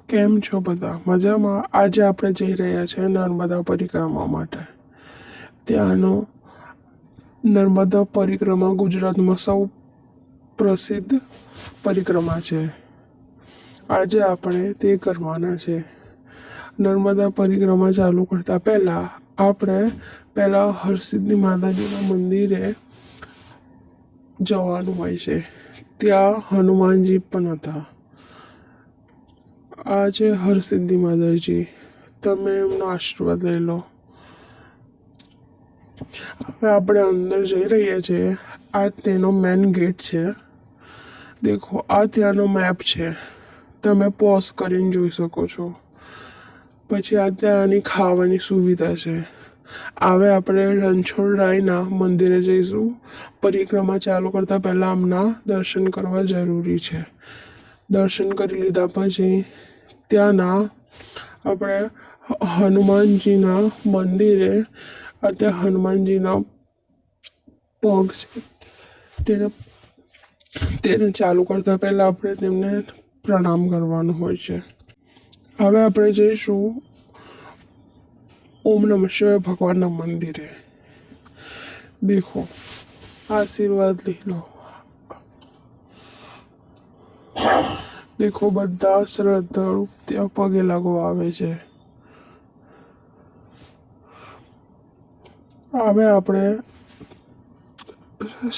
કેમ છો બધા? મજામાં? આજે આપણે જઈ રહ્યા છીએ નર્મદા પરિક્રમા માટે. ત્યાંનો નર્મદા પરિક્રમા ગુજરાતમાં સૌ પ્રસિદ્ધ પરિક્રમા છે. આજે આપણે તે કરવાના છે. નર્મદા પરિક્રમા ચાલુ કરતા પહેલા આપણે હરસિદ્ધિ માતાજીના મંદિરે જવાનું હોય છે. ત્યાં હનુમાનજી પણ હતા. આ છે હરસિદ્ધિ માતાજી. તમે એમનો આશીર્વાદ લઈ લો. હવે આપણે અંદર જઈ રહ્યા છીએ. આ તેનો મેન ગેટ છે. દેખો, આ ત્યાંનો મેપ છે. તમે પોઝ કરીને જોઈ શકો છો. પછી આ ત્યાંની ખાવાની સુવિધા છે. હવે આપણે રણછોડરાયના મંદિરે જઈશું. પરિક્રમા ચાલુ કરતા પહેલા આમના દર્શન કરવા જરૂરી છે. દર્શન કરી લીધા પછી ત્યાંના આપણે હનુમાનજીના મંદિરે ત્યાં હનુમાનજીના પગ છે તેને ચાલુ કરતા પહેલા આપણે તેમને પ્રણામ કરવાનું હોય છે. હવે આપણે જઈશું ઓમ નમઃ શિવાય ભગવાનના મંદિરે. દેખો, આશીર્વાદ લઈ લો. દેખો, બધા શ્રદ્ધાળુ ત્યાં પગે લાગવા આવે છે. હવે આપણે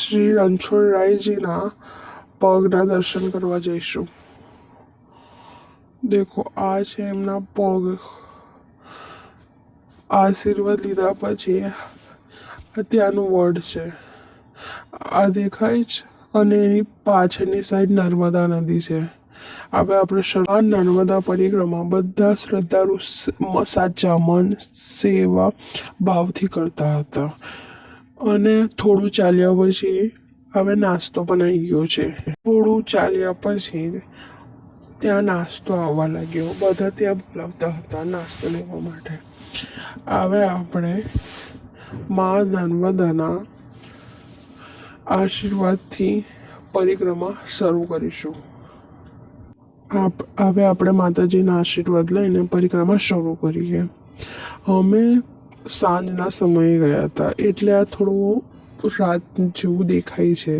શ્રી રણછોડરાયજીના પગના દર્શન કરવા જઈશું. દેખો, આ છે એમના પગ. આશીર્વાદ લીધા પછી ત્યાંનું વડ છે આ દેખાય જ, અને એની પાછળની સાઈડ નર્મદા નદી છે. હવે આપણે નર્મદા પરિક્રમા બધા શ્રદ્ધાળુ સાચા મન સેવા ભાવથી કરતા હતા. અને થોડું ચાલ્યા પછી હવે નાસ્તો પણ આવી ગયો છે. થોડું ચાલ્યા પછી ત્યાં નાસ્તો આવવા લાગ્યો. બધા ત્યાં બોલાવતા હતા નાસ્તો લેવા માટે. હવે આપણે મા નર્મદાના આશીર્વાદથી પરિક્રમા શરૂ કરીશું. હવે આપણે માતાજીના આશીર્વાદ લઈને પરિક્રમા શરૂ કરીએ. અમે સાંજના સમયે ગયા હતા, એટલે આ થોડું રાત જેવું દેખાય છે.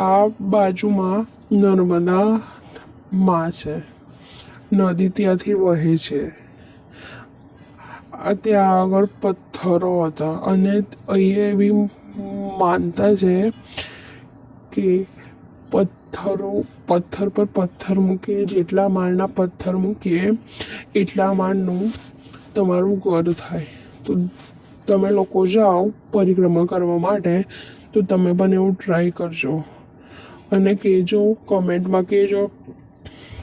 આ બાજુમાં નર્મદા માં છે. નદી ત્યાંથી વહે છે. ત્યાં આગળ પથ્થરો હતા, અને અહીંયા એવી માનતા છે કે પથ્થર પર પથ્થર મૂકીને જેટલા માળના પથ્થર મૂકીએ એટલા માળનું તમારું ઘર થાય. તો તમે લોકો જાઓ પરિક્રમા કરવા માટે, તો તમે પણ એવું ટ્રાય કરજો અને કહેજો, કમેન્ટમાં કહેજો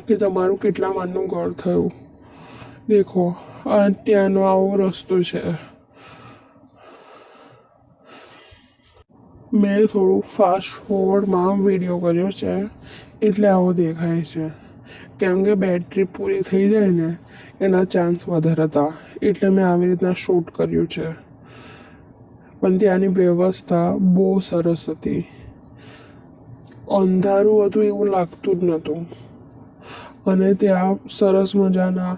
કે તમારું કેટલા માળનું ઘર થયું. દેખો, આ ત્યાંનો આવો રસ્તો છે. મેં થોડું ફાસ્ટ ફોરવર્ડમાં વિડીયો કર્યો છે, એટલે આવો દેખાય છે. કેમ કે બેટરી પૂરી થઈ જાય ને એના ચાન્સ વધારે હતા, એટલે મેં આવી રીતના શૂટ કર્યું છે. પણ ત્યાંની વ્યવસ્થા બહુ સરસ હતી. અંધારું હતું એવું લાગતું જ નહોતું. અને ત્યાં સરસ મજાના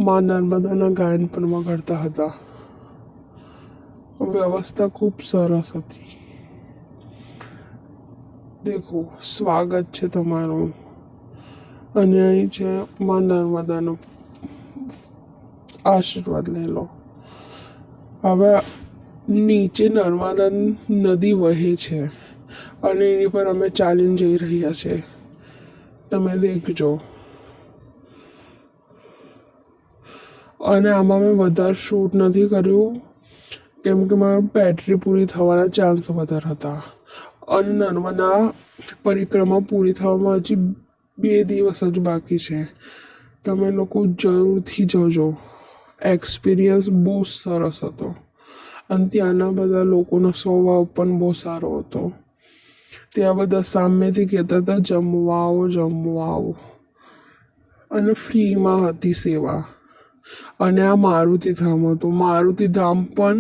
મા નર્મદાના ગાયન પણ વગાડતા હતા. વ્યવસ્થા ખૂબ સરસ હતી. દેખો, સ્વાગત છે તમારું. અને અહીં છે મા નર્મદાનો આશીર્વાદ લઈ લો. હવે નીચે નર્મદા નદી વહે છે, અને એની પર અમે ચાલીને જઈ રહ્યા છે. તમે દેખજો. અને આમાં મેં વધારે શૂટ નથી કર્યું, કેમ કે મારી બેટરી પૂરી થવાના ચાન્સ વધારે હતા. અને નર્મદા પરિક્રમા પૂરી થવામાં હજી 2 દિવસ જ બાકી છે. તમે લોકો જરૂરથી જજો. એક્સપિરિયન્સ બહુ સરસ હતો. અને ત્યાંના બધા લોકોનો સ્વભાવ પણ બહુ સારો હતો. ત્યાં બધા સામેથી કહેતા હતા જમવા આવો. અને ફ્રીમાં હતી સેવા. અને આ મારુતિધામ હતું. મારુતિધામ પણ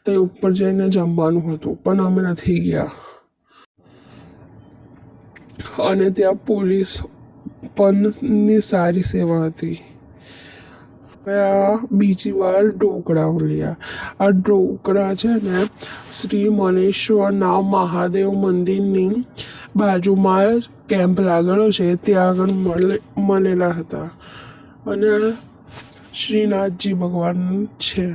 તે ઉપર જઈને જમવાનું હતું, પણ અમે નથી ગયા. અને ત્યાં પોલીસ પણની સારી સેવા હતી. હવે આ બીજી વાર ઢોકળા મળ્યા. આ ઢોકળા છે ને શ્રી મનેશ્વર નામ મહાદેવ મંદિરની બાજુમાં જ કેમ્પ લાગેલો છે ત્યાં આગળ મળેલા હતા. અને શ્રીનાથજી ભગવાન છે.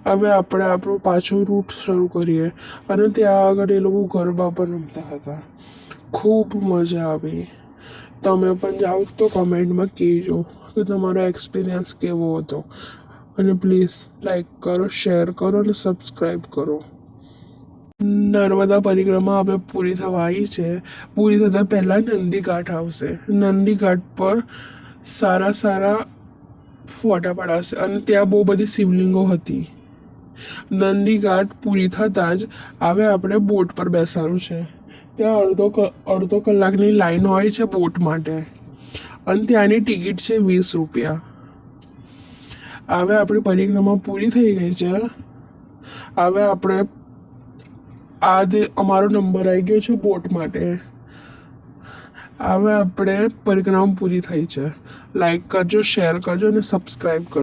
હવે આપણે આપણો પાછો રૂટ શરૂ કરીએ. અને ત્યાં આગળ એ લોકો ગરબા પણ રમતા હતા. ખૂબ મજા આવી. તમે પણ જાઓ તો કમેન્ટમાં કહેજો કે તમારો એક્સપિરિયન્સ કેવો હતો. અને પ્લીઝ લાઈક કરો, શેર કરો અને સબસ્ક્રાઈબ કરો. નર્મદા પરિક્રમા હવે પૂરી થવા આવી છે. પૂરી થતાં પહેલાં નંદી ઘાટ આવશે. નંદી ઘાટ પર સારા ફોટા પડાશે અને ત્યાં બહુ બધી શિવલિંગો હતી. નંદી ઘાટ પૂરી થતાં જ હવે આપણે બોટ પર બેસવાનું છે. ત્યાં અડધો કલાકની લાઈન હોય છે બોટ માટે અને ત્યાંની ટિકિટ છે 20 રૂપિયા. હવે આપણી પરિક્રમા પૂરી થઈ ગઈ છે. હવે આપણે અમારો નંબર આવી ગયો છે બોટ માટે. હવે આપણે પરિક્રમા પૂરી થઈ છે. લાઈક કરજો, શેર કરજો અને સબસ્ક્રાઈબ કરજો.